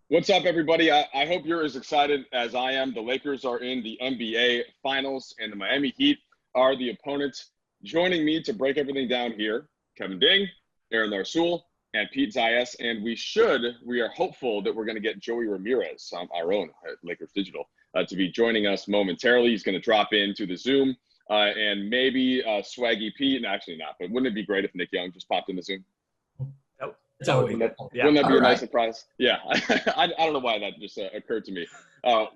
What's up, everybody? I hope you're as excited as I am. The Lakers are in the NBA Finals, and the Miami Heat are the opponents. Joining me to break everything down here, Kevin Ding, Aaron Larsuel, and Pete Zayas. And we are hopeful that we're going to get Joey Ramirez, our own at Lakers Digital, to be joining us momentarily. He's going to drop into the Zoom, and maybe Swaggy Pete. No, actually not, but wouldn't it be great if Nick Young just popped in the Zoom? Wouldn't that be a nice surprise? Yeah, I don't know why that just occurred to me.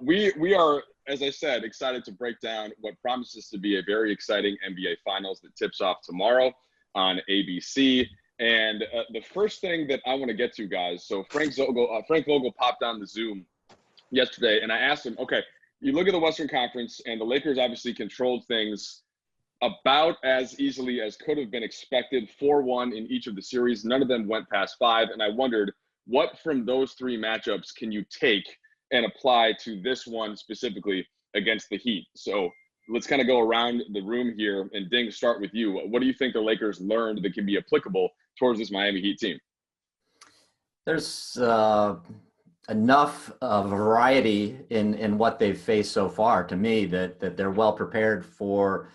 We are, as I said, excited to break down what promises to be a very exciting NBA Finals that tips off tomorrow on ABC. And the first thing that I want to get to, guys, so Frank Vogel popped on the Zoom yesterday, and I asked him, okay, you look at the Western Conference, and the Lakers obviously controlled things about as easily as could have been expected, 4-1 in each of the series. None of them went past 5. And I wondered, what from those three matchups can you take and apply to this one specifically against the Heat? So let's kind of go around the room here. And Ding, start with you. What do you think the Lakers learned that can be applicable towards this Miami Heat team? There's enough variety in what they've faced so far, to me, that they're well prepared for,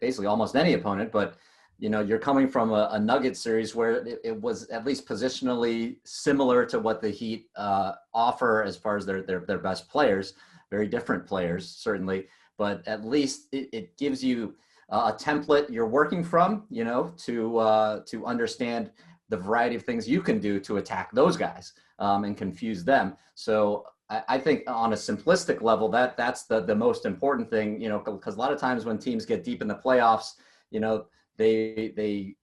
basically almost any opponent. But, you're coming from a Nugget series where it was at least positionally similar to what the Heat offer as far as their best players, very different players, certainly. But at least it gives you a template you're working from, to understand the variety of things you can do to attack those guys and confuse them. So I think on a simplistic level, that's the most important thing, because a lot of times when teams get deep in the playoffs, they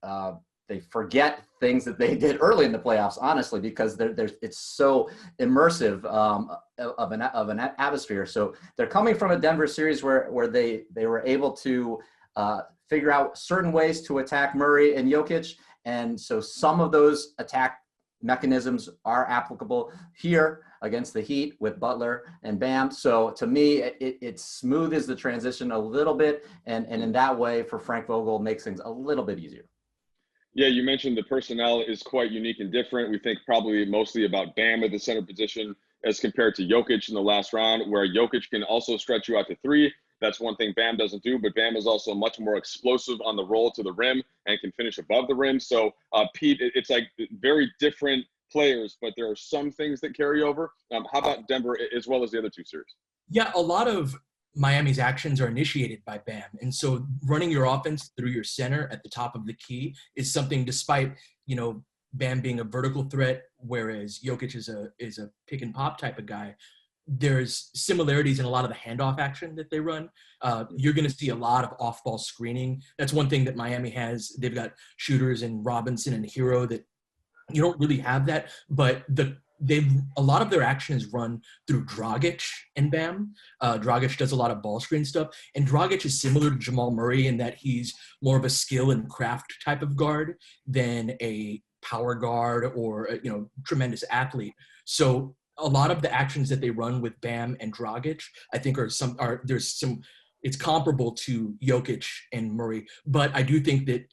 forget things that they did early in the playoffs, honestly, because it's so immersive of an atmosphere. So they're coming from a Denver series where they were able to figure out certain ways to attack Murray and Jokic. And so some of those attack mechanisms are applicable here against the Heat with Butler and Bam. So to me, it smoothes the transition a little bit. And in that way, for Frank Vogel, makes things a little bit easier. Yeah, you mentioned the personnel is quite unique and different. We think probably mostly about Bam at the center position as compared to Jokic in the last round, where Jokic can also stretch you out to 3. That's one thing Bam doesn't do, but Bam is also much more explosive on the roll to the rim and can finish above the rim. So, Pete, it's like very different players, but there are some things that carry over. How about Denver as well as the other two series? Yeah, a lot of Miami's actions are initiated by Bam. And so running your offense through your center at the top of the key is something, despite, Bam being a vertical threat, whereas Jokic is a pick and pop type of guy. There's similarities in a lot of the handoff action that they run. You're going to see a lot of off-ball screening. That's one thing that Miami has. They've got shooters in Robinson and Hero that you don't really have that. But a lot of their action is run through Dragic and Bam. Dragic does a lot of ball screen stuff. And Dragic is similar to Jamal Murray in that he's more of a skill and craft type of guard than a power guard or, tremendous athlete. So a lot of the actions that they run with Bam and Dragic, I think it's comparable to Jokic and Murray. But I do think that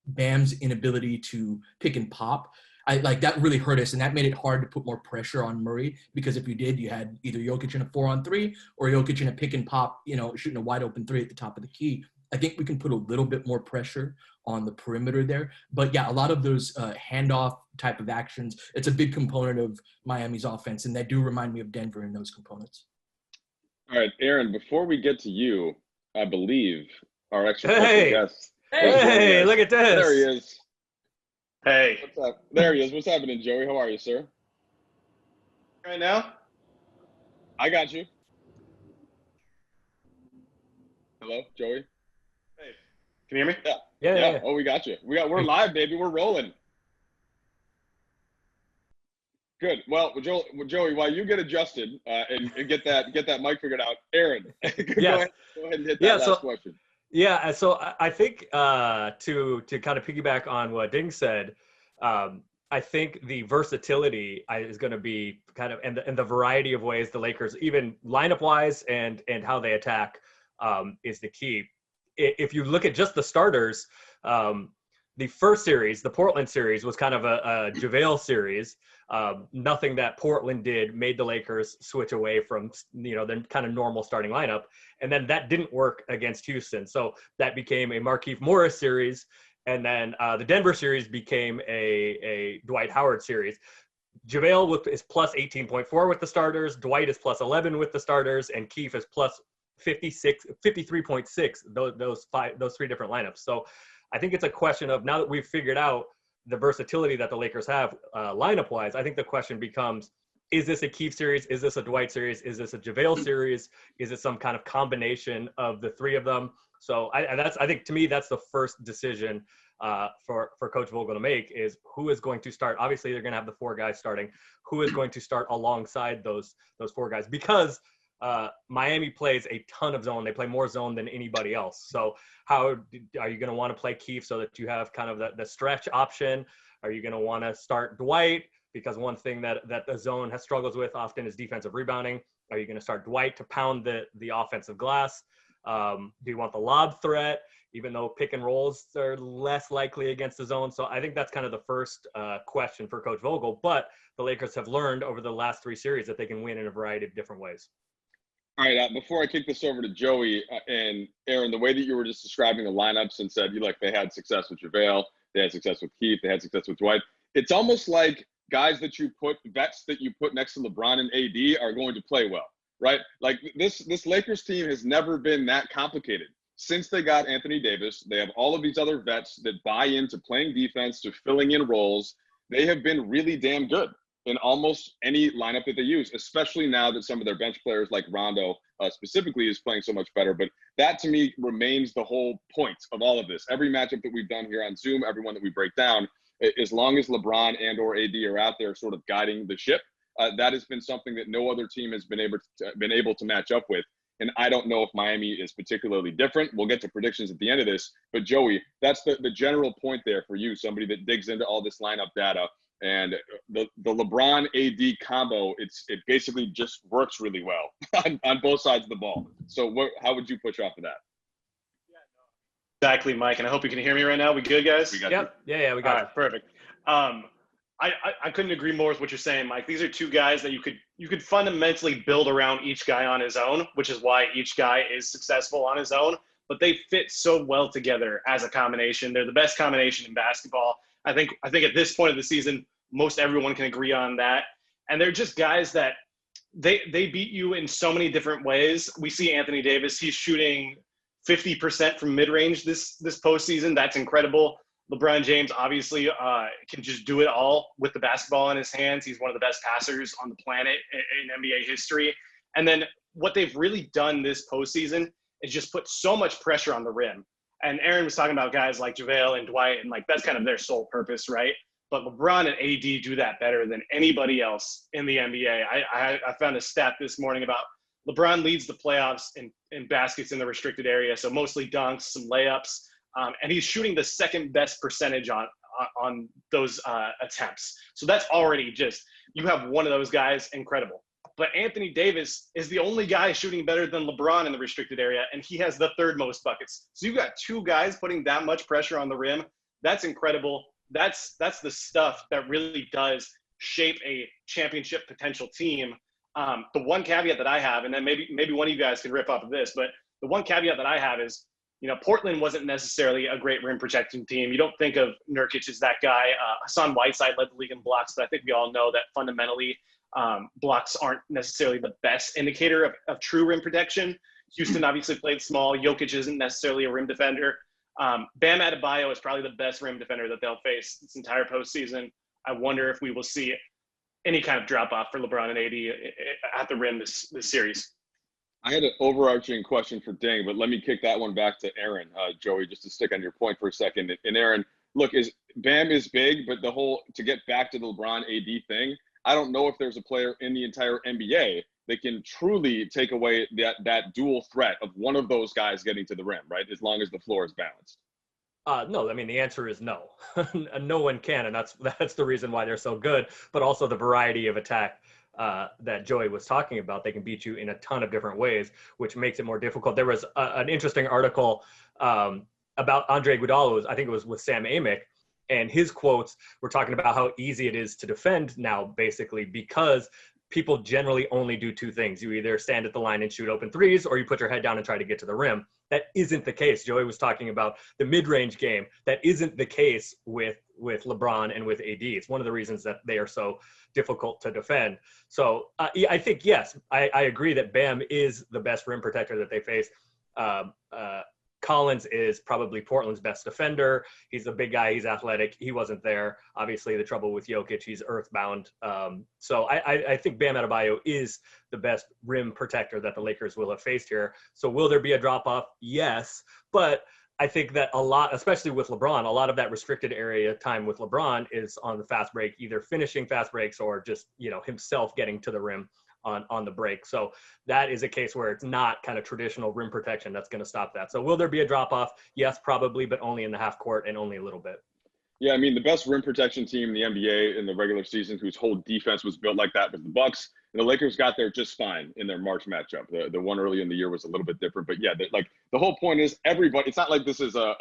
Bam's inability to pick and pop, that really hurt us. And that made it hard to put more pressure on Murray, because if you did, you had either Jokic in a 4-on-3 or Jokic in a pick and pop, shooting a wide open 3 at the top of the key. I think we can put a little bit more pressure on the perimeter there. But yeah, a lot of those handoff type of actions, it's a big component of Miami's offense. And they do remind me of Denver in those components. All right, Aaron, before we get to you, I believe our extra guest. Hey, look at this. There he is. Hey. What's up? There he is. What's happening, Joey? How are you, sir? Right now? I got you. Hello, Joey? Hey. Can you hear me? Yeah. Oh, we got you. We're live, baby. We're rolling. Good. Well, Joey, while you get adjusted and get that mic figured out, Aaron, go ahead and hit that last question. Yeah, so I think to kind of piggyback on what Ding said, I think the versatility is going to be kind of and the variety of ways the Lakers, even lineup wise and how they attack, is the key. If you look at just the starters, the first series, the Portland series, was kind of a JaVale series Nothing that Portland did made the Lakers switch away from, their kind of normal starting lineup. And then that didn't work against Houston. So that became a Markieff Morris series. And then the Denver series became a Dwight Howard series. JaVale is plus 18.4 with the starters. Dwight is plus 11 with the starters. And Keefe is plus 53.6, those three different lineups. So I think it's a question of, now that we've figured out the versatility that the Lakers have lineup-wise, I think the question becomes, is this a Keefe series? Is this a Dwight series? Is this a JaVale series? Is it some kind of combination of the three of them? So I think, to me, that's the first decision for Coach Vogel to make, is who is going to start. Obviously, they're going to have the four guys starting. Who is going to start alongside those four guys? Because Miami plays a ton of zone. They play more zone than anybody else. So how are you going to want to play Keefe so that you have kind of the stretch option? Are you going to want to start Dwight? Because one thing that the zone has struggles with often is defensive rebounding. Are you going to start Dwight to pound the offensive glass? Do you want the lob threat, even though pick and rolls are less likely against the zone? So I think that's kind of the first question for Coach Vogel. But the Lakers have learned over the last three series that they can win in a variety of different ways. All right, before I kick this over to Joey and Aaron, the way that you were just describing the lineups and said they had success with JaVale, they had success with Keefe, they had success with Dwight, it's almost like vets that you put next to LeBron and AD are going to play well, right? Like this Lakers team has never been that complicated. Since they got Anthony Davis, they have all of these other vets that buy into playing defense, to filling in roles. They have been really damn good in almost any lineup that they use, especially now that some of their bench players like Rondo specifically is playing so much better. But that, to me, remains the whole point of all of this. Every matchup that we've done here on Zoom, every one that we break down, as long as LeBron and or AD are out there sort of guiding the ship, that has been something that no other team has been able to match up with. And I don't know if Miami is particularly different. We'll get to predictions at the end of this. But Joey, that's the general point there for you, somebody that digs into all this lineup data. And the LeBron AD combo, it basically just works really well on both sides of the ball. So how would you push off of that? Exactly, Mike. And I hope you can hear me right now. We good, guys? We got Yep. you. Yeah, we got All right, perfect. I couldn't agree more with what you're saying, Mike. These are two guys that you could fundamentally build around each guy on his own, which is why each guy is successful on his own. But they fit so well together as a combination. They're the best combination in basketball. I think at this point of the season, most everyone can agree on that. And they're just guys that they beat you in so many different ways. We see Anthony Davis, he's shooting 50% from mid-range this postseason. That's incredible. LeBron James obviously can just do it all with the basketball in his hands. He's one of the best passers on the planet in NBA history. And then what they've really done this postseason is just put so much pressure on the rim. And Aaron was talking about guys like JaVale and Dwight, and that's kind of their sole purpose, right? But LeBron and AD do that better than anybody else in the NBA. I found a stat this morning about LeBron leads the playoffs in baskets in the restricted area, so mostly dunks, some layups, and he's shooting the second best percentage on those attempts. So that's already just, you have one of those guys, incredible. But Anthony Davis is the only guy shooting better than LeBron in the restricted area, and he has the third most buckets. So you've got two guys putting that much pressure on the rim. That's incredible. That's the stuff that really does shape a championship potential team. The one caveat that I have, and then maybe one of you guys can rip off of this, but the one caveat that I have is, Portland wasn't necessarily a great rim protecting team. You don't think of Nurkic as that guy. Hassan Whiteside led the league in blocks, but I think we all know that fundamentally blocks aren't necessarily the best indicator of true rim protection. Houston obviously played small. Jokic isn't necessarily a rim defender. Bam Adebayo is probably the best rim defender that they'll face this entire postseason. I wonder if we will see any kind of drop-off for LeBron and AD at the rim this series. I had an overarching question for Ding, but let me kick that one back to Aaron, Joey, just to stick on your point for a second. And Aaron, look, Bam is big, but to get back to the LeBron AD thing, I don't know if there's a player in the entire NBA that can truly take away that dual threat of one of those guys getting to the rim, right? As long as the floor is balanced. No, I mean, the answer is no. No one can, and that's the reason why they're so good, but also the variety of attack that Joey was talking about. They can beat you in a ton of different ways, which makes it more difficult. There was an interesting article about Andre Iguodala, I think it was with Sam Amick, And his quotes were talking about how easy it is to defend now, basically, because people generally only do two things. You either stand at the line and shoot open threes, or you put your head down and try to get to the rim. That isn't the case. Joey was talking about the mid-range game. That isn't the case with LeBron and with AD. It's one of the reasons that they are so difficult to defend. So I think, yes, I agree that Bam is the best rim protector that they face. Collins is probably Portland's best defender. He's a big guy. He's athletic. He wasn't there. Obviously, the trouble with Jokic, he's earthbound. So I think Bam Adebayo is the best rim protector that the Lakers will have faced here. So will there be a drop-off? Yes. But I think that a lot, especially with LeBron, a lot of that restricted area time with LeBron is on the fast break, either finishing fast breaks or just, himself getting to the rim on the break. So that is a case where it's not kind of traditional rim protection that's going to stop that. So will there be a drop off? Yes, probably, but only in the half court and only a little bit. Yeah, I mean, the best rim protection team in the NBA in the regular season whose whole defense was built like that was the Bucks. And the Lakers got there just fine in their March matchup. The one early in the year was a little bit different. But yeah, the whole point is everybody – it's not like this is a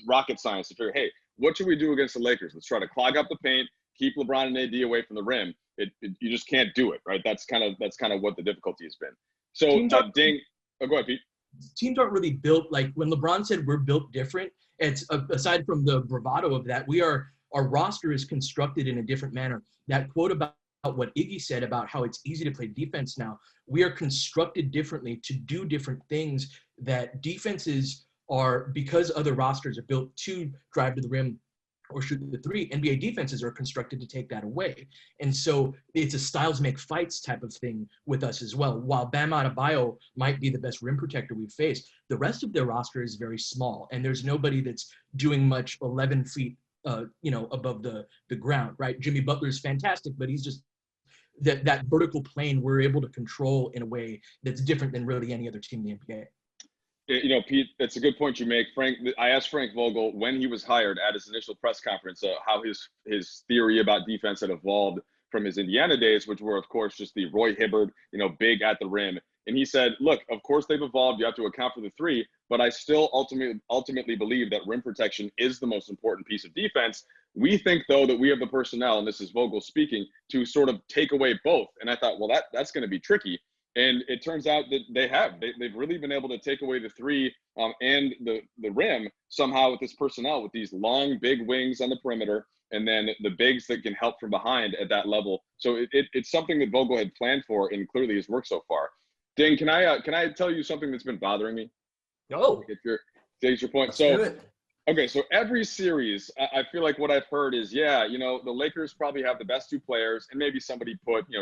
rocket science to figure, hey, what should we do against the Lakers? Let's try to clog up the paint, keep LeBron and AD away from the rim. You just can't do it, right? That's kind of what the difficulty has been. So, go ahead, Pete. Teams aren't really built like when LeBron said we're built different. It's aside from the bravado of that, our roster is constructed in a different manner. That quote about what Iggy said about how it's easy to play defense now, we are constructed differently to do different things that defenses are, because other rosters are built to drive to the rim or shoot the three. NBA defenses are constructed to take that away. And so it's a styles make fights type of thing with us as well. While Bam Adebayo might be the best rim protector we've faced, the rest of their roster is very small. And there's nobody that's doing much 11 feet, above the ground, right? Jimmy Butler's fantastic, but he's just that vertical plane we're able to control in a way that's different than really any other team in the NBA. Pete, it's a good point you make. I asked Frank Vogel when he was hired at his initial press conference how his theory about defense had evolved from his Indiana days, which were, of course, just the Roy Hibbert, big at the rim. And he said, look, of course they've evolved. You have to account for the three, but I still ultimately believe that rim protection is the most important piece of defense. We think, though, that we have the personnel, and this is Vogel speaking, to sort of take away both. And I thought, well, that's going to be tricky. And it turns out that they have. They've really been able to take away the three and the rim somehow with this personnel, with these long, big wings on the perimeter, and then the bigs that can help from behind at that level. So it's something that Vogel had planned for, and clearly has worked so far. Ding, can I tell you something that's been bothering me? No. Get your point. Okay, so every series, I feel like what I've heard is, the Lakers probably have the best two players, and maybe somebody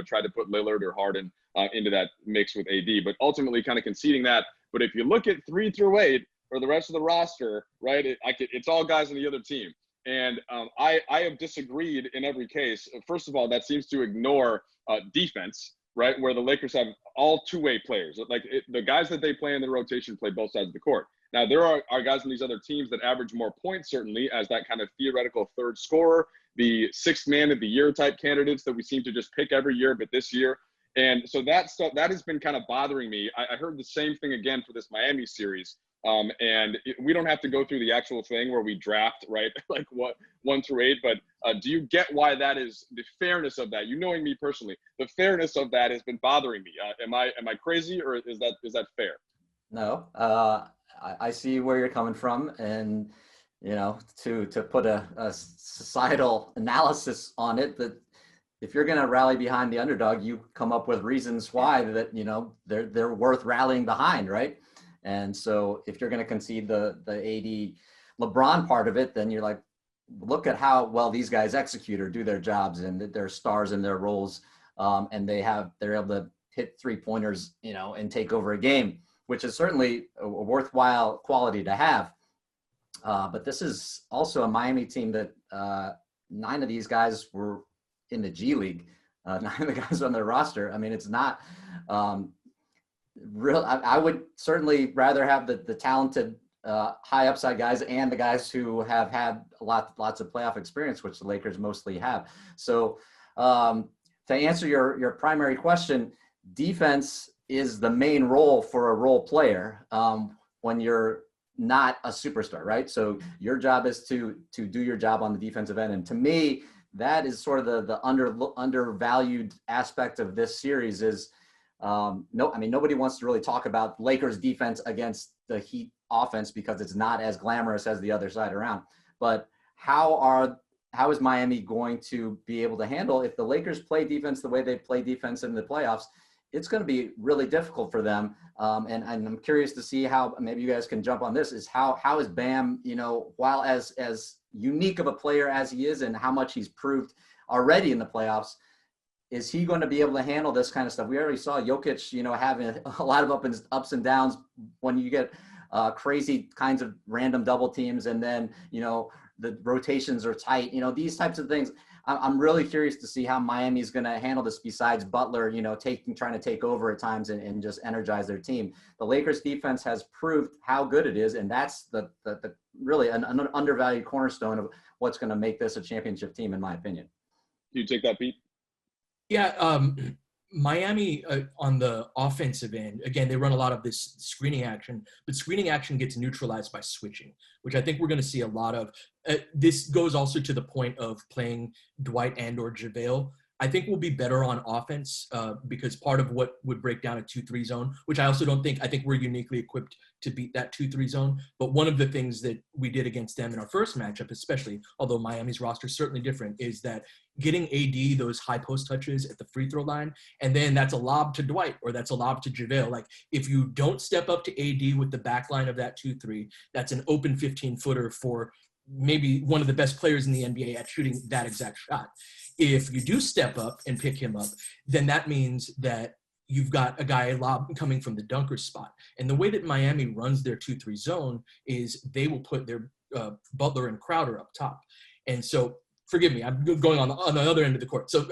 tried to put Lillard or Harden into that mix with AD, but ultimately kind of conceding that. But if you look at 3 through 8 or the rest of the roster, right, it's all guys on the other team. And I have disagreed in every case. First of all, that seems to ignore defense, right, where the Lakers have all two-way players. The guys that they play in the rotation play both sides of the court. Now, there are guys on these other teams that average more points, certainly, as that kind of theoretical third scorer, the sixth man of the year type candidates that we seem to just pick every year, but this year. And so that has been kind of bothering me. I heard the same thing again for this Miami series. We don't have to go through the actual thing where we draft, right, like 1 through 8, but do you get why that is, the fairness of that? Knowing me personally, the fairness of that has been bothering me. Am I crazy, or is that fair? No, I see where you're coming from, and to put a societal analysis on it, that if you're going to rally behind the underdog, you come up with reasons why that they're worth rallying behind, right? And so if you're going to concede the AD LeBron part of it, then you're like, look at how well these guys execute or do their jobs, and they're stars in their roles, and they're able to hit 3-pointers, and take over a game, which is certainly a worthwhile quality to have. But this is also a Miami team that 9 of these guys were in the G League, 9 of the guys on their roster. I mean, it's not real. I would certainly rather have the talented high upside guys and the guys who have had lots of playoff experience, which the Lakers mostly have. So to answer your primary question, defense is the main role for a role player. When you're not a superstar, right? So your job is to do your job on the defensive end. And to me, that is sort of the undervalued aspect of this series is, nobody wants to really talk about Lakers defense against the Heat offense because it's not as glamorous as the other side around. But how is Miami going to be able to handle if the Lakers play defense the way they play defense in the playoffs? It's going to be really difficult for them. And I'm curious to see how, maybe you guys can jump on this, is how is Bam, while as unique of a player as he is and how much he's proved already in the playoffs, is he going to be able to handle this kind of stuff? We already saw Jokic, having a lot of ups and downs when you get crazy kinds of random double teams, and then, the rotations are tight, these types of things. I'm really curious to see how Miami is going to handle this besides Butler, trying to take over at times and just energize their team. The Lakers defense has proved how good it is, and that's the really an undervalued cornerstone of what's going to make this a championship team, in my opinion. Can you take that, Pete? Yeah, Miami on the offensive end, again, they run a lot of this screening action, but screening action gets neutralized by switching, which I think we're going to see a lot of. This goes also to the point of playing Dwight and or JaVale. I think we'll be better on offense because part of what would break down a 2-3 zone, which I think we're uniquely equipped to beat that 2-3 zone. But one of the things that we did against them in our first matchup, especially, although Miami's roster is certainly different, is that getting AD those high post touches at the free throw line, and then that's a lob to Dwight or that's a lob to JaVale. Like, if you don't step up to AD with the back line of that 2-3, that's an open 15-footer for maybe one of the best players in the NBA at shooting that exact shot. If you do step up and pick him up, then that means that you've got a guy lob coming from the dunker spot. And the way that Miami runs their 2-3 zone is they will put their Butler and Crowder up top. And so, forgive me, I'm going on the other end of the court. So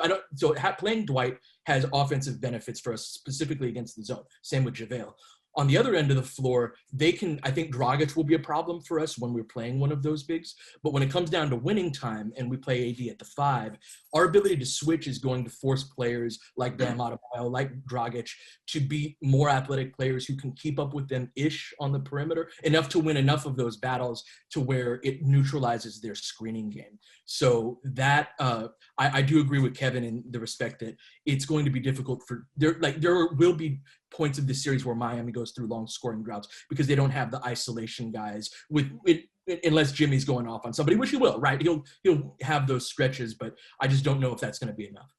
playing Dwight has offensive benefits for us, specifically against the zone. Same with JaVale. On the other end of the floor, I think Dragic will be a problem for us when we're playing one of those bigs. But when it comes down to winning time and we play AD at the 5, our ability to switch is going to force players like Bam Adebayo, like Dragic, to be more athletic players who can keep up with them-ish on the perimeter, enough to win enough of those battles to where it neutralizes their screening game. So that I do agree with Kevin in the respect that it's going to be difficult there will be points of this series where Miami goes through long scoring droughts because they don't have the isolation guys unless Jimmy's going off on somebody, which he will, right? He'll have those stretches, but I just don't know if that's going to be enough.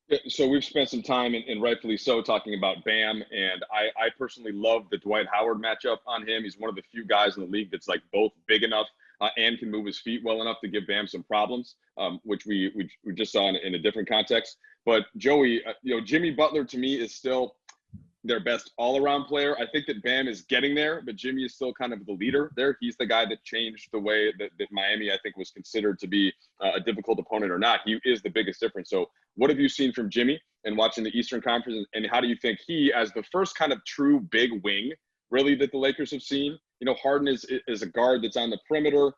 Yeah, so we've spent some time, and rightfully so, talking about Bam, and I personally love the Dwight Howard matchup on him. He's one of the few guys in the league that's like both big enough and can move his feet well enough to give Bam some problems, which we just saw in a different context. But Joey, Jimmy Butler to me is still their best all-around player. I think that Bam is getting there, but Jimmy is still kind of the leader there. He's the guy that changed the way that Miami, I think, was considered to be a difficult opponent or not. He is the biggest difference. So what have you seen from Jimmy and watching the Eastern Conference, and how do you think he, as the first kind of true big wing, really, that the Lakers have seen? Harden is a guard that's on the perimeter.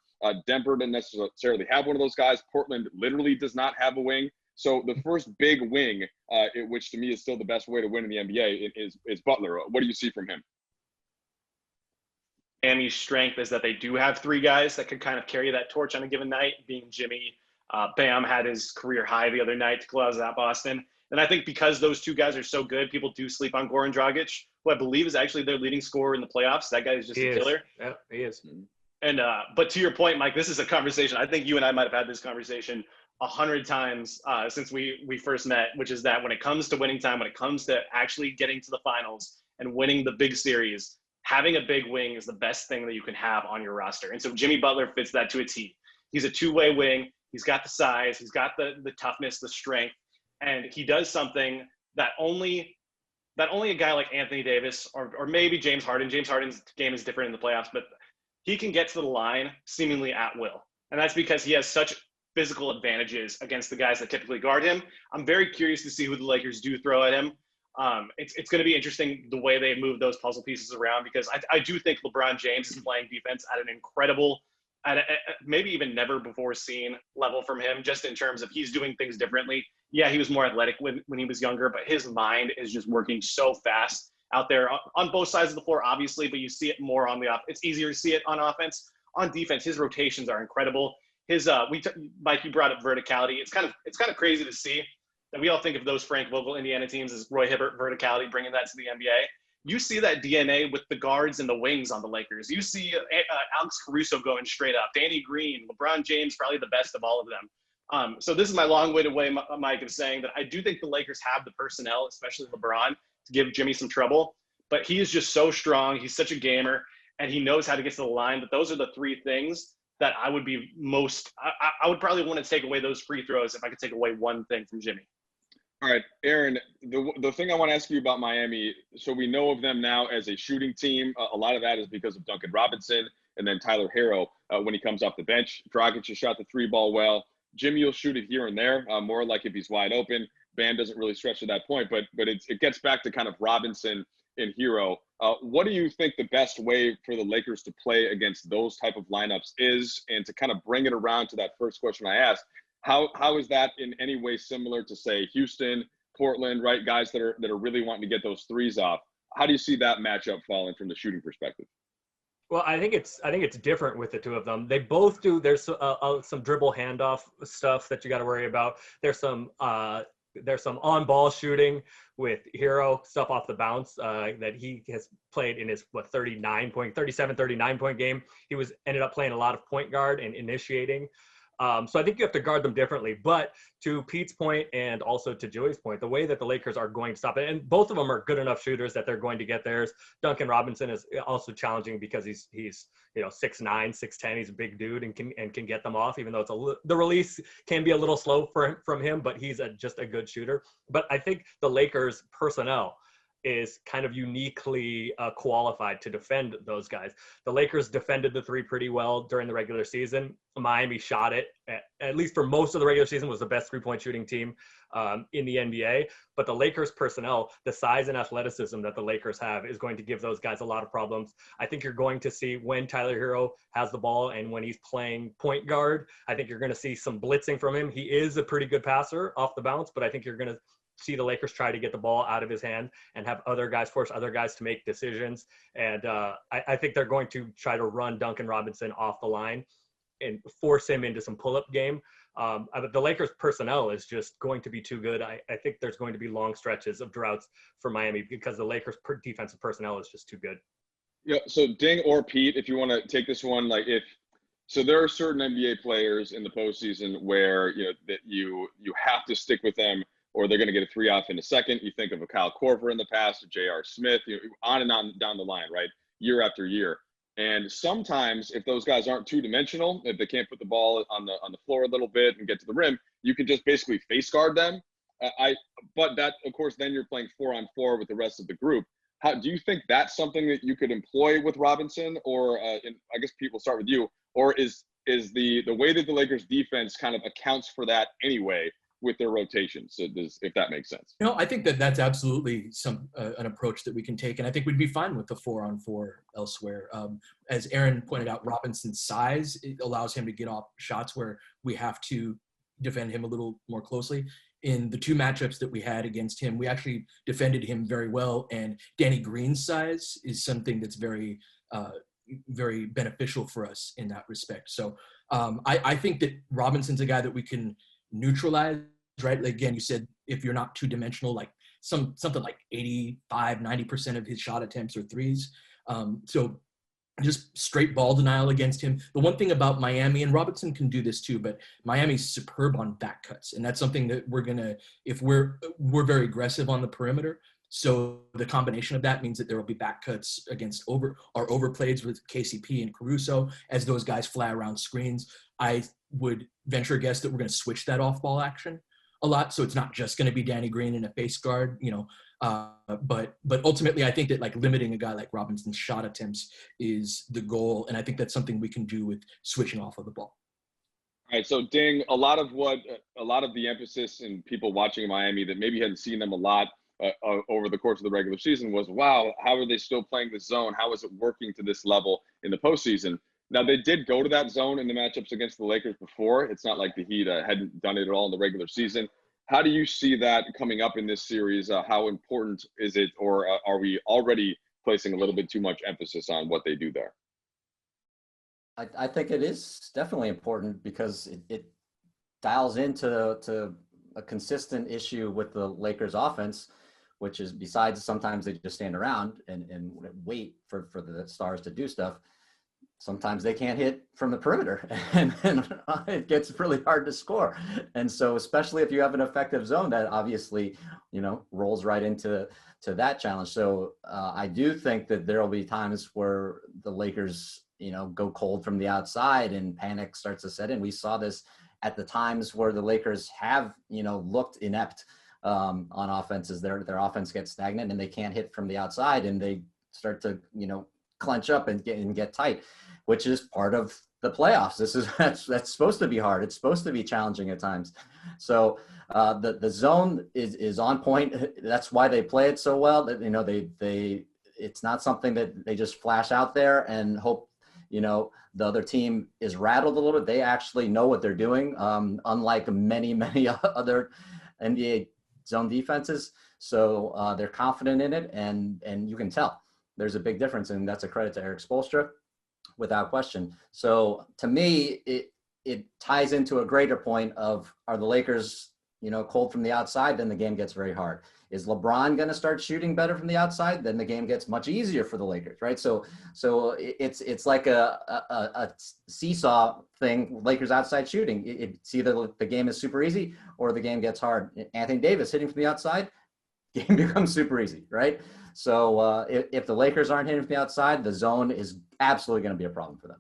Denver didn't necessarily have one of those guys. Portland literally does not have a wing. So the first big wing, which to me is still the best way to win in the NBA, is Butler. What do you see from him? Miami's strength is that they do have 3 guys that can kind of carry that torch on a given night, being Jimmy. Bam had his career high the other night to close out Boston. And I think because those 2 guys are so good, people do sleep on Goran Dragic, who I believe is actually their leading scorer in the playoffs. That guy is just a killer. Yeah, he is. And but to your point, Mike, this is a conversation. I think you and I might have had this conversation 100 times since we first met, which is that when it comes to winning time, when it comes to actually getting to the finals and winning the big series, having a big wing is the best thing that you can have on your roster. And so Jimmy Butler fits that to a T. He's a 2-way wing. He's got the size. He's got the toughness, the strength. And he does something that only a guy like Anthony Davis or maybe James Harden. James Harden's game is different in the playoffs, but he can get to the line seemingly at will. And that's because he has such physical advantages against the guys that typically guard him. I'm very curious to see who the Lakers do throw at him. It's going to be interesting the way they move those puzzle pieces around, because I do think LeBron James is playing defense at an incredible, maybe even never before seen level from him, just in terms of he's doing things differently. Yeah, he was more athletic when he was younger, but his mind is just working so fast out there on both sides of the floor, obviously, but you see it more on it's easier to see it on offense. On defense, his rotations are incredible. His Mike, you brought up verticality. It's kind of crazy to see that we all think of those Frank Vogel Indiana teams as Roy Hibbert verticality, bringing that to the NBA. You see that DNA with the guards and the wings on the Lakers. You see Alex Caruso going straight up, Danny Green, LeBron James, probably the best of all of them. So this is my long-winded way, Mike, of saying that I do think the Lakers have the personnel, especially LeBron, to give Jimmy some trouble. But he is just so strong. He's such a gamer, and he knows how to get to the line. But those are the three things that I would be I would probably want to take away those free throws if I could take away one thing from Jimmy. All right, Aaron, the thing I want to ask you about Miami, so we know of them now as a shooting team. A lot of that is because of Duncan Robinson and then Tyler Hero when he comes off the bench. Dragic has shot the three ball well. Jimmy will shoot it here and there, more like if he's wide open. Bam doesn't really stretch to that point, but it gets back to kind of Robinson and Hero. What do you think the best way for the Lakers to play against those type of lineups is? And to kind of bring it around to that first question I asked, how is that in any way similar to, say, Houston, Portland, right? Guys that are really wanting to get those threes off. How do you see that matchup falling from the shooting perspective? Well, I think it's different with the two of them. They both do. There's some dribble handoff stuff that you got to worry about. There's some on-ball shooting with Hero, stuff off the bounce that he has played in his 39 point game. He ended up playing a lot of point guard and initiating. So I think you have to guard them differently. But to Pete's point and also to Joey's point, the way that the Lakers are going to stop it, and both of them are good enough shooters that they're going to get theirs. Duncan Robinson is also challenging because he's 6'9", 6'10". He's a big dude and can get them off, even though the release can be a little slow from him, but he's just a good shooter. But I think the Lakers personnel is kind of uniquely qualified to defend those guys. The Lakers defended the three pretty well during the regular season. Miami shot it, at least for most of the regular season, was the best three-point shooting team in the NBA. But the Lakers personnel, the size and athleticism that the Lakers have is going to give those guys a lot of problems. I think you're going to see when Tyler Hero has the ball and when he's playing point guard, I think you're going to see some blitzing from him. He is a pretty good passer off the bounce, but I think you're going to see the Lakers try to get the ball out of his hand and have force other guys to make decisions. And I think they're going to try to run Duncan Robinson off the line and force him into some pull-up game. But the Lakers personnel is just going to be too good. I think there's going to be long stretches of droughts for Miami because the Lakers defensive personnel is just too good. Yeah. So Ding or Pete, if you want to take this one, so there are certain NBA players in the postseason where that you have to stick with them, or they're going to get a three off in a second. You think of a Kyle Korver in the past, or J.R. Smith, on and on down the line, right? Year after year. And sometimes if those guys aren't two-dimensional, if they can't put the ball on the floor a little bit and get to the rim, you can just basically face guard them. But that, of course, then you're playing 4-on-4 with the rest of the group. How do you think that's something that you could employ with Robinson? Or I guess Pete, will start with you. Or is the way that the Lakers defense kind of accounts for that anyway with their rotations, if that makes sense? I think that's absolutely an approach that we can take, and I think we'd be fine with the 4-on-4 elsewhere. As Aaron pointed out, Robinson's size, it allows him to get off shots where we have to defend him a little more closely. In the two matchups that we had against him, we actually defended him very well, and Danny Green's size is something that's very very beneficial for us in that respect. So I think that Robinson's a guy that we can neutralize, right? Again, you said if you're not two-dimensional, like something like 85-90% of his shot attempts are threes. So just straight ball denial against him. The one thing about Miami, and Robinson can do this too, but Miami's superb on back cuts, and that's something that we're very aggressive on the perimeter. So the combination of that means that there will be back cuts against our overplays with KCP and Caruso as those guys fly around screens. I would venture a guess that we're going to switch that off-ball action a lot. So it's not just going to be Danny Green in a face guard, but ultimately I think that limiting a guy like Robinson's shot attempts is the goal. And I think that's something we can do with switching off of the ball. All right. So Ding, a lot of the emphasis in people watching Miami that maybe hadn't seen them a lot over the course of the regular season was, wow, how are they still playing this zone? How is it working to this level in the postseason? Now, they did go to that zone in the matchups against the Lakers before. It's not like the Heat hadn't done it at all in the regular season. How do you see that coming up in this series? How important is it, or are we already placing a little bit too much emphasis on what they do there? I think it is definitely important because it dials into a consistent issue with the Lakers offense, which is besides sometimes they just stand around and wait for the stars to do stuff. Sometimes they can't hit from the perimeter and it gets really hard to score. And so, especially if you have an effective zone, that obviously, rolls right into that challenge. So I do think that there'll be times where the Lakers, go cold from the outside and panic starts to set in. We saw this at the times where the Lakers have, looked inept on offenses. Their offense gets stagnant and they can't hit from the outside and they start to, clench up and get tight, which is part of the playoffs. That's supposed to be hard. It's supposed to be challenging at times. So the zone is on point. That's why they play it so well. That it's not something that they just flash out there and hope the other team is rattled a little bit. They actually know what they're doing, unlike many other NBA zone defenses. So they're confident in it, and you can tell there's a big difference, and that's a credit to Eric Spoelstra, without question. So to me, it ties into a greater point of, are the Lakers, cold from the outside, then the game gets very hard. Is LeBron going to start shooting better from the outside? Then the game gets much easier for the Lakers, right? So it's like a seesaw thing. Lakers outside shooting. It's either the game is super easy or the game gets hard. Anthony Davis hitting from the outside, game becomes super easy, right? So if the Lakers aren't hitting from the outside, the zone is absolutely going to be a problem for them.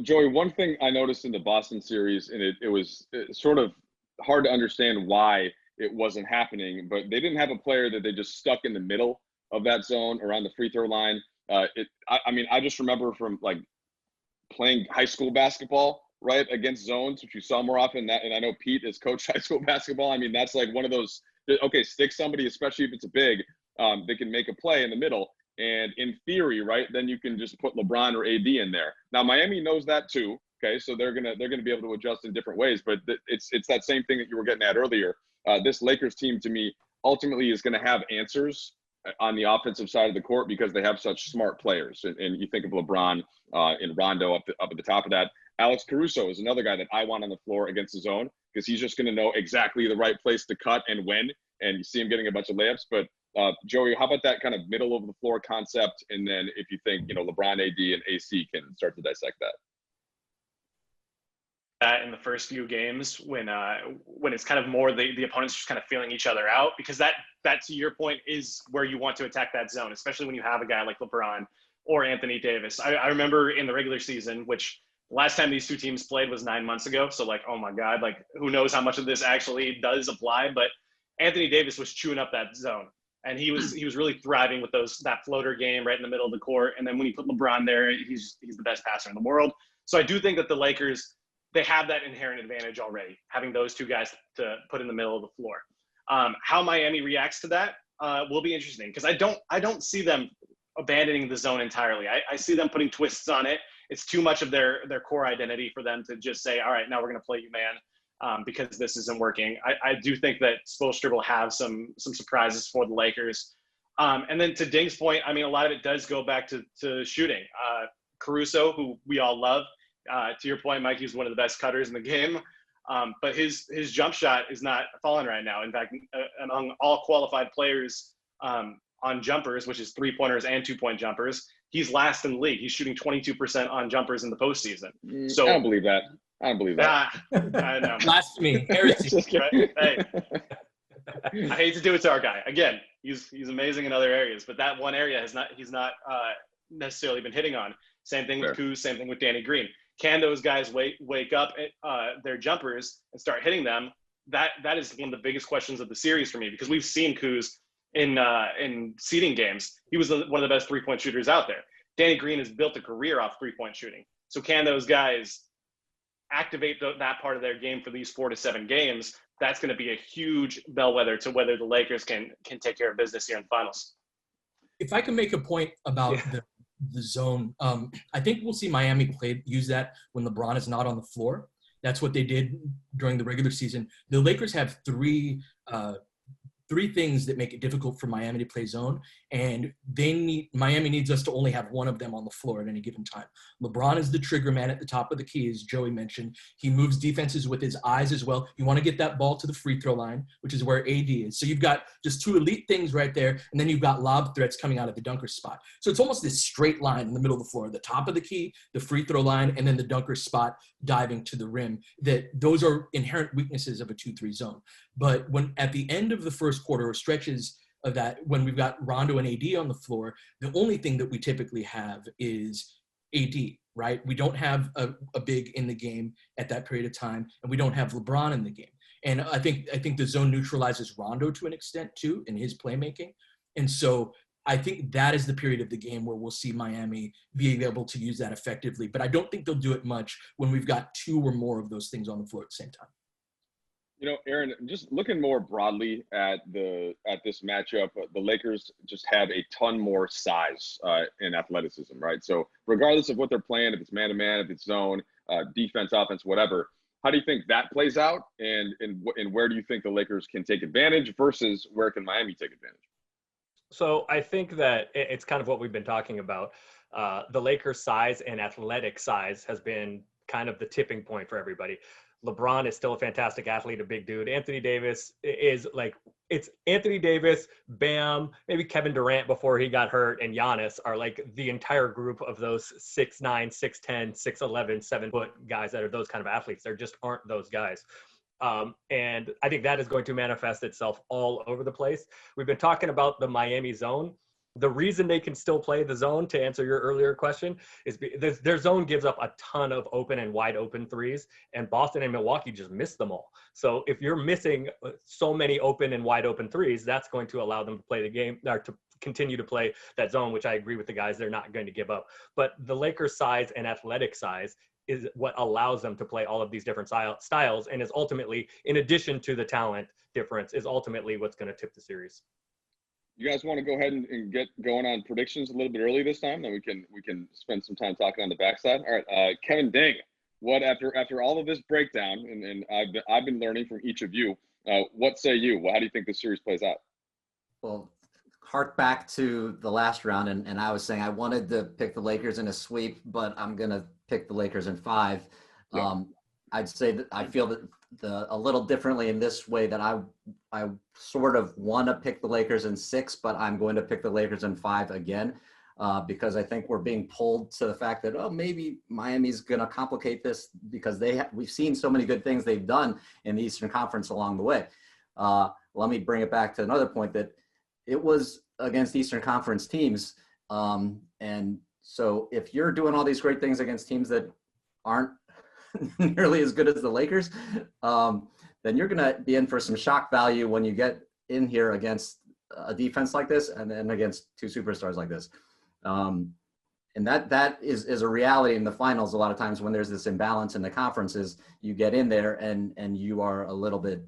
Joey, one thing I noticed in the Boston series, and it was sort of hard to understand why it wasn't happening, but they didn't have a player that they just stuck in the middle of that zone around the free throw line. I just remember from like playing high school basketball, right, against zones, which you saw more often. And I know Pete has coached high school basketball. I mean, that's like one of those, okay, stick somebody, especially if it's a big, they can make a play in the middle. And in theory, right, then you can just put LeBron or AD in there. Now, Miami knows that too. Okay, so they're gonna be able to adjust in different ways. But it's that same thing that you were getting at earlier. This Lakers team, to me, ultimately is going to have answers on the offensive side of the court because they have such smart players. And you think of LeBron and Rondo up at the top of that. Alex Caruso is another guy that I want on the floor against the zone because he's just going to know exactly the right place to cut and when. And you see him getting a bunch of layups. But Joey, how about that kind of middle of the floor concept? And then if you think, LeBron, AD, and AC can start to dissect that. In the first few games when it's kind of more the opponents just kind of feeling each other out, because that to your point is where you want to attack that zone, especially when you have a guy like LeBron or Anthony Davis. I remember in the regular season, which last time these two teams played was 9 months ago. So like, oh my God, like who knows how much of this actually does apply, but Anthony Davis was chewing up that zone. And he was really thriving with that floater game right in the middle of the court. And then when you put LeBron there, he's the best passer in the world. So I do think that the Lakers, they have that inherent advantage already, having those two guys to put in the middle of the floor. How Miami reacts to that will be interesting because I don't see them abandoning the zone entirely. I see them putting twists on it. It's too much of their core identity for them to just say, all right, now we're going to play you man because this isn't working. I do think that Spoelstra will have some surprises for the Lakers. And then to Ding's point, I mean, a lot of it does go back to shooting. Caruso, who we all love, to your point, Mike, he's one of the best cutters in the game. But his jump shot is not falling right now. In fact, among all qualified players on jumpers, which is 3-pointers and 2-point jumpers, he's last in the league. He's shooting 22% on jumpers in the postseason. So I don't believe that. I know. Blasphemy. Heresy. Right? Hey, I hate to do it to our guy. Again, he's amazing in other areas, but that one area he's not necessarily been hitting on. Same thing with Kuz, same thing with Danny Green. Can those guys wake up their jumpers and start hitting them? That is one of the biggest questions of the series for me, because we've seen Kuz in seeding games. He was one of the best 3-point shooters out there. Danny Green has built a career off 3-point shooting. So can those guys activate that part of their game for these 4 to 7 games? That's going to be a huge bellwether to whether the Lakers can take care of business here in the finals. If I can make a point about the zone, I think we'll see Miami use that when LeBron is not on the floor. That's what they did during the regular season. The Lakers have three things that make it difficult for Miami to play zone, and Miami needs us to only have one of them on the floor at any given time. LeBron is the trigger man at the top of the key, as Joey mentioned. He moves defenses with his eyes as well. You want to get that ball to the free throw line, which is where AD is. So you've got just two elite things right there, and then you've got lob threats coming out of the dunker spot. So it's almost this straight line in the middle of the floor, the top of the key, the free throw line, and then the dunker spot diving to the rim. Those are inherent weaknesses of a 2-3 zone. But when at the end of the first quarter or stretches of that, when we've got Rondo and AD on the floor, the only thing that we typically have is AD, right? We don't have a big in the game at that period of time, and we don't have LeBron in the game. And I think the zone neutralizes Rondo to an extent too in his playmaking. And so I think that is the period of the game where we'll see Miami being able to use that effectively. But I don't think they'll do it much when we've got two or more of those things on the floor at the same time. You know, Aaron, just looking more broadly at this matchup, the Lakers just have a ton more size and athleticism, right? So regardless of what they're playing, if it's man-to-man, if it's zone, defense, offense, whatever, how do you think that plays out? And where do you think the Lakers can take advantage versus where can Miami take advantage? So I think that it's kind of what we've been talking about. The Lakers' size and athletic size has been kind of the tipping point for everybody. LeBron is still a fantastic athlete, a big dude. Anthony Davis is it's Anthony Davis, Bam, maybe Kevin Durant before he got hurt, and Giannis are like the entire group of those 6'9", 6'10", 6'11", 7-foot guys that are those kind of athletes. There just aren't those guys. And I think that is going to manifest itself all over the place. We've been talking about the Miami zone. The reason they can still play the zone, to answer your earlier question, is their zone gives up a ton of open and wide open threes, and Boston and Milwaukee just miss them all. So if you're missing so many open and wide open threes, that's going to allow them to play the game, or to continue to play that zone, which I agree with the guys, they're not going to give up. But the Lakers' size and athletic size is what allows them to play all of these different styles, and is ultimately, in addition to the talent difference, is ultimately what's going to tip the series. You guys want to go ahead and get going on predictions a little bit early this time, then we can spend some time talking on the backside. All right, Kevin Ding, what after all of this breakdown, and I've been learning from each of you, what say you? Well, how do you think this series plays out? Well, hark back to the last round, and I was saying I wanted to pick the Lakers in a sweep, but I'm gonna pick the Lakers in 5. Yeah. I'd say that I feel that a little differently in this way, that I sort of want to pick the Lakers in 6, but I'm going to pick the Lakers in 5 again, because I think we're being pulled to the fact that, oh, maybe Miami's going to complicate this because we've seen so many good things they've done in the Eastern Conference along the way. Let me bring it back to another point, that it was against Eastern Conference teams. And so if you're doing all these great things against teams that aren't nearly as good as the Lakers, then you're going to be in for some shock value when you get in here against a defense like this, and then against two superstars like this. And that is a reality in the finals. A lot of times when there's this imbalance in the conferences, you get in there and you are a little bit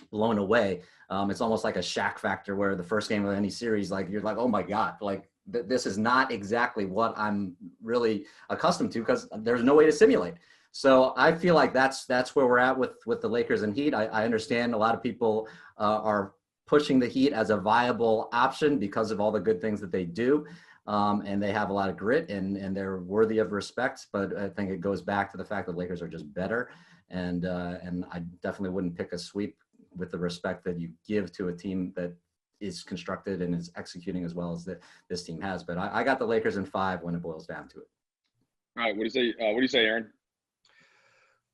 blown away. It's almost like a Shaq factor, where the first game of any series, like you're like, oh my God, like this is not exactly what I'm really accustomed to, because there's no way to simulate. So I feel like that's where we're at with the Lakers and Heat. I understand a lot of people are pushing the Heat as a viable option because of all the good things that they do. And they have a lot of grit and they're worthy of respect. But I think it goes back to the fact that Lakers are just better. And I definitely wouldn't pick a sweep with the respect that you give to a team that is constructed and is executing as well as this team has. But I got the Lakers in 5 when it boils down to it. All right. What do you say, Aaron?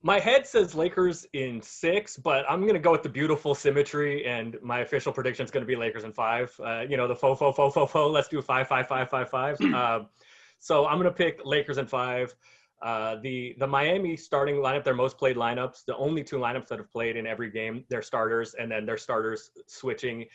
My head says Lakers in 6, but I'm going to go with the beautiful symmetry, and my official prediction is going to be Lakers in 5. The faux. Let's do 5, 5, 5, 5, 5. So I'm going to pick Lakers in 5. The Miami starting lineup, their most played lineups, the only 2 lineups that have played in every game, their starters, and then their starters switching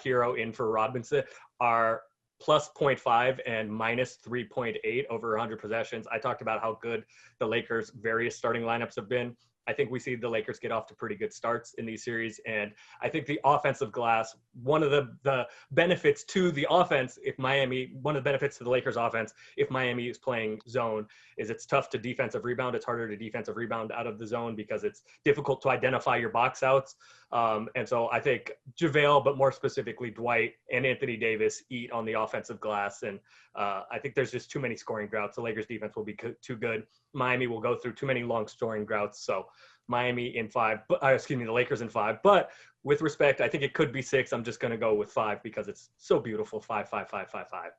Hero in for Robinson, are plus 0.5 and minus 3.8 over 100 possessions. I talked about how good the Lakers' various starting lineups have been. I think we see the Lakers get off to pretty good starts in these series. And I think the offensive glass, one of the benefits to the offense, one of the benefits to the Lakers offense, if Miami is playing zone, is it's tough to defensive rebound. It's harder to defensive rebound out of the zone because it's difficult to identify your box outs. And so I think JaVale, but more specifically Dwight and Anthony Davis, eat on the offensive glass. And I think there's just too many scoring droughts. The Lakers defense will be too good. Miami will go through too many long scoring droughts. So Miami in 5, the Lakers in 5. But with respect, I think it could be 6. I'm just going to go with 5 because it's so beautiful. 5, 5, 5, 5, 5.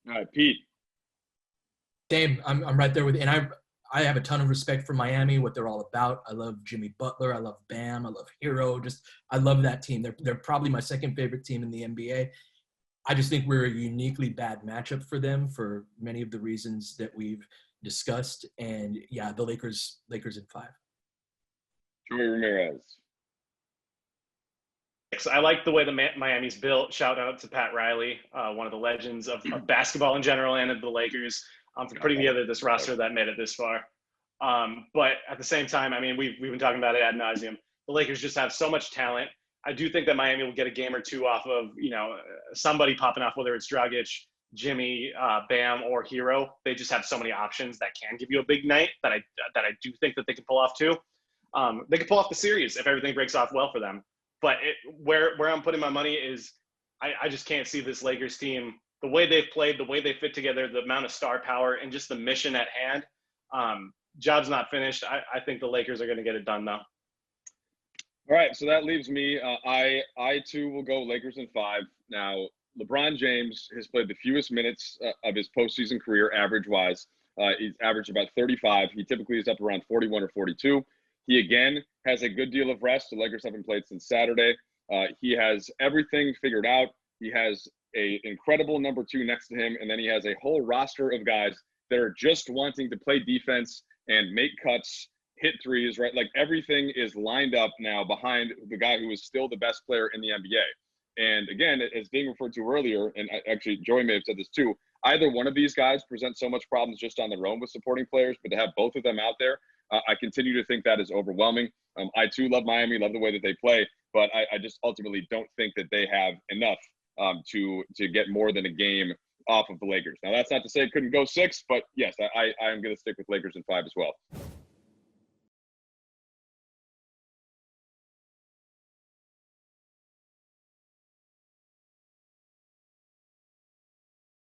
All right, Pete. Same. I'm right there with, and I have a ton of respect for Miami, what they're all about. I love Jimmy Butler. I love Bam. I love Hero. I love that team. They're probably my second favorite team in the NBA. I just think we're a uniquely bad matchup for them for many of the reasons that we've discussed. And yeah, the Lakers in 5. Joey Ramirez. I like the way the Miami's built. Shout out to Pat Riley, one of the legends of basketball in general and of the Lakers, for putting together this roster that made it this far. But at the same time, I mean, we've been talking about it ad nauseum. The Lakers just have so much talent. I do think that Miami will get a game or two off of, somebody popping off, whether it's Dragic, Jimmy, Bam, or Hero. They just have so many options that can give you a big night that I do think that they can pull off too. They could pull off the series if everything breaks off well for them. But where I'm putting my money is I just can't see this Lakers team, the way they've played, the way they fit together, the amount of star power, and just the mission at hand. Job's not finished. I think the Lakers are going to get it done, though. All right, so that leaves me. I too will go Lakers in 5. Now, LeBron James has played the fewest minutes of his postseason career, average-wise. He's averaged about 35. He typically is up around 41 or 42. He, again, has a good deal of rest. The Lakers haven't played since Saturday. He has everything figured out. He has an incredible number 2 next to him, and then he has a whole roster of guys that are just wanting to play defense and make cuts, hit threes, right? Like everything is lined up now behind the guy who is still the best player in the NBA. And again, as being referred to earlier, and actually Joey may have said this too, either one of these guys presents so much problems just on their own with supporting players, but to have both of them out there, I continue to think that is overwhelming. I too love Miami, love the way that they play, but I just ultimately don't think that they have enough to get more than a game off of the Lakers. Now, that's not to say it couldn't go 6, but yes, I am going to stick with Lakers in 5 as well.